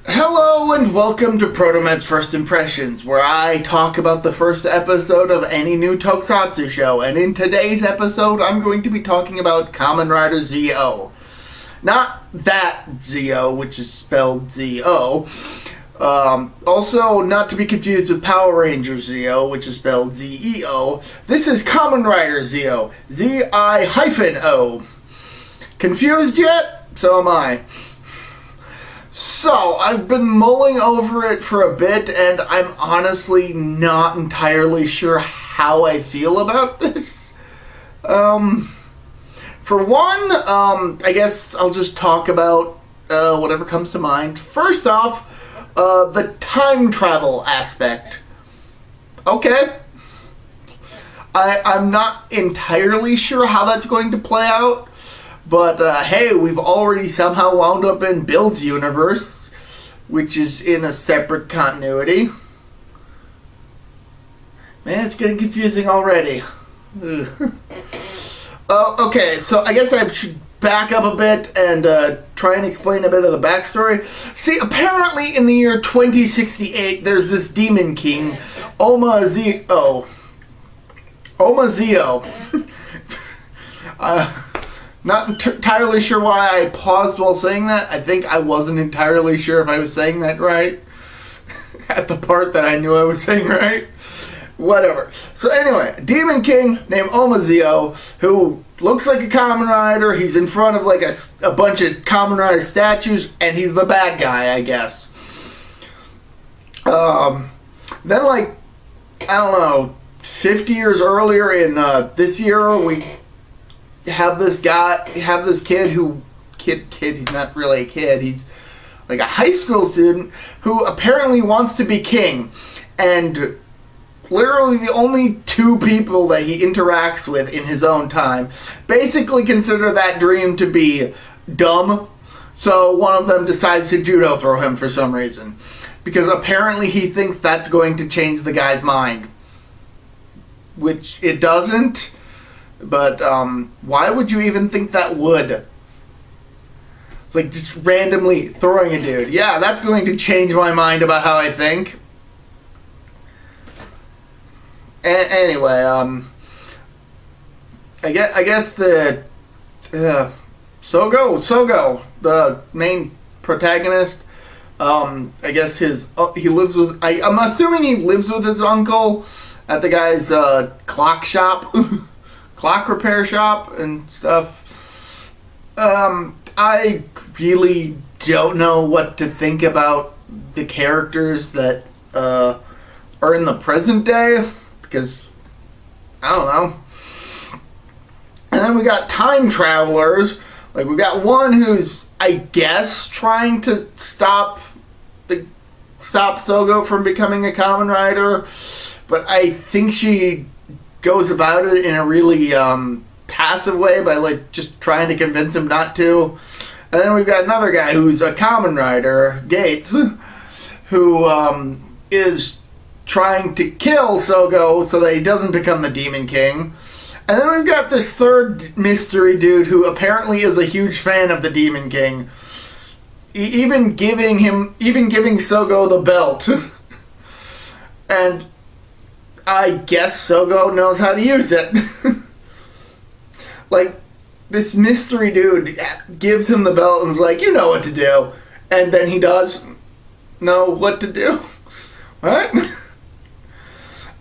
Hello and welcome to ProtoMet's First Impressions, where I talk about the first episode of any new tokusatsu show, and in today's episode I'm going to be talking about Kamen Rider Zi-O. Not that Zi-O, which is spelled Z-O. Also, not to be confused with Power Rangers Zi-O, which is spelled Z-E-O. This is Kamen Rider Zi-O, Z-I-O. Confused yet? So am I. So, I've been mulling over it for a bit, and I'm honestly not entirely sure how I feel about this. For one, I guess I'll just talk about whatever comes to mind. First off, the time travel aspect. Okay. I'm not entirely sure how that's going to play out. But, hey, we've already somehow wound up in Build's universe, which is in a separate continuity. Man, it's getting confusing already. Okay, so I guess I should back up a bit and try and explain a bit of the backstory. See, apparently in the year 2068, there's this demon king, Zi-O. Zi-O. Not entirely sure why I paused while saying that. I think I wasn't entirely sure if I was saying that right. At the part that I knew I was saying right. Whatever. So anyway, a demon king named Zi-O, who looks like a Kamen Rider. He's in front of like a bunch of Kamen Rider statues, and he's the bad guy, I guess. Then like, I don't know, 50 years earlier in this year, we have this kid, he's not really a kid, he's like a high school student who apparently wants to be king, and literally the only two people that he interacts with in his own time basically consider that dream to be dumb, so one of them decides to judo throw him for some reason, because apparently he thinks that's going to change the guy's mind, which it doesn't. But, why would you even think that would? It's like just randomly throwing a dude. Yeah, that's going to change my mind about how I think. Anyway, I guess the, Sogo, the main protagonist, I guess he lives with, I'm assuming he lives with his uncle at the guy's, clock shop. Clock repair shop and stuff. I really don't know what to think about the characters that are in the present day, because I don't know. And then we got time travelers. Like, we got one who's, I guess, trying to stop Sogo from becoming a Kamen Rider, but I think she goes about it in a really passive way by like just trying to convince him not to. And then we've got another guy who's a Kamen Rider, Gates, who is trying to kill Sogo so that he doesn't become the Demon King. And then we've got this third mystery dude who apparently is a huge fan of the Demon King, even giving Sogo the belt. And I guess Sogo knows how to use it. Like, this mystery dude gives him the belt and is like, you know what to do. And then he does know what to do. What?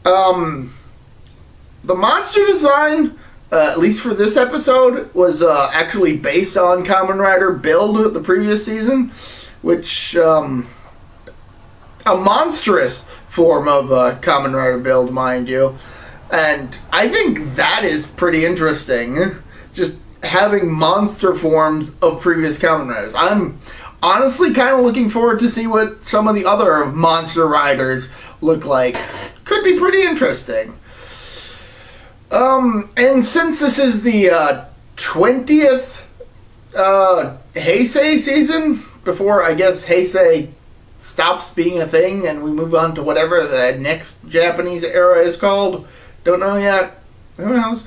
The monster design, at least for this episode, was actually based on Kamen Rider Build, the previous season, which, a monstrous form of Kamen Rider Build, mind you. And I think that is pretty interesting. Just having monster forms of previous Kamen Riders. I'm honestly kind of looking forward to see what some of the other monster riders look like. Could be pretty interesting. And since this is the 20th Heisei season, before I guess Heisei stops being a thing and we move on to whatever the next Japanese era is called. Don't know yet. Who knows?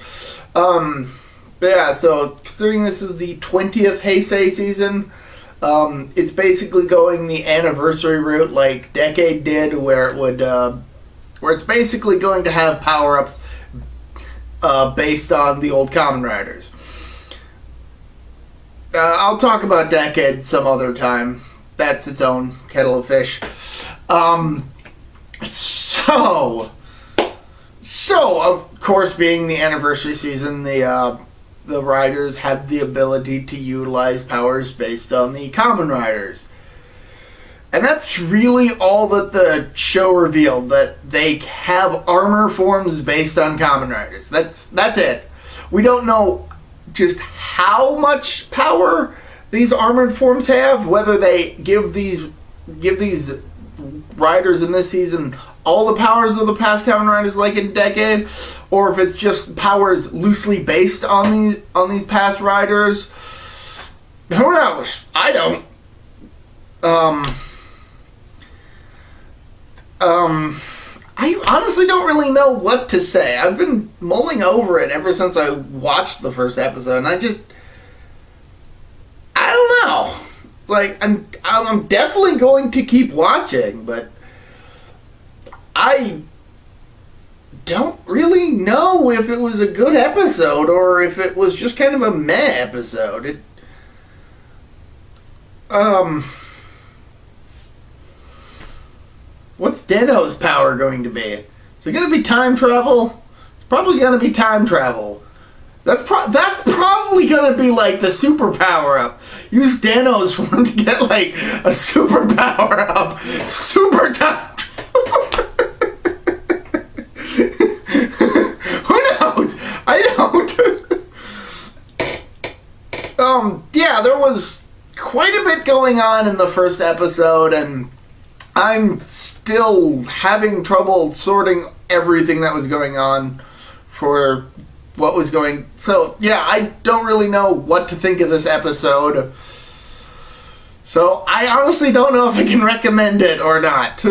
Yeah, so considering this is the 20th Heisei season, It's basically going the anniversary route like Decade did, where it's basically going to have power-ups based on the old Kamen Riders. I'll talk about Decade some other time. That's its own kettle of fish. So of course, being the anniversary season, the riders have the ability to utilize powers based on the Kamen Riders. And that's really all that the show revealed, that they have armor forms based on Kamen Riders. That's it. We don't know just how much power these armored forms have, whether they give these riders in this season all the powers of the past Kamen Riders like in Decade, or if it's just powers loosely based on these past riders. Who knows? I don't. I honestly don't really know what to say. I've been mulling over it ever since I watched the first episode, and I don't know. Like, I'm definitely going to keep watching, but I don't really know if it was a good episode or if it was just kind of a meh episode. What's Den-O's power going to be? Is it going to be time travel? It's probably going to be time travel. That's probably going to be like the super power up. Use Den-O's form to get like a super power up. Super time travel. Who knows? I don't. Yeah, there was quite a bit going on in the first episode, and I'm still having trouble sorting everything that was going on for what was going. So, yeah, I don't really know what to think of this episode. So, I honestly don't know if I can recommend it or not.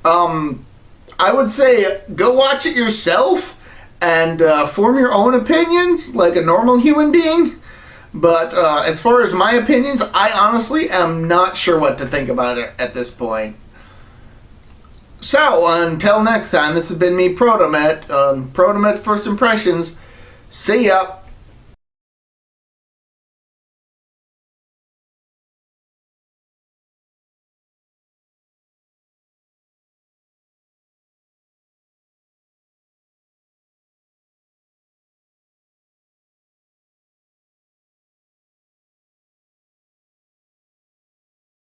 I would say go watch it yourself and form your own opinions like a normal human being. But as far as my opinions, I honestly am not sure what to think about it at this point. So, until next time, this has been me, ProtoMet, on ProtoMet's First Impressions. See ya!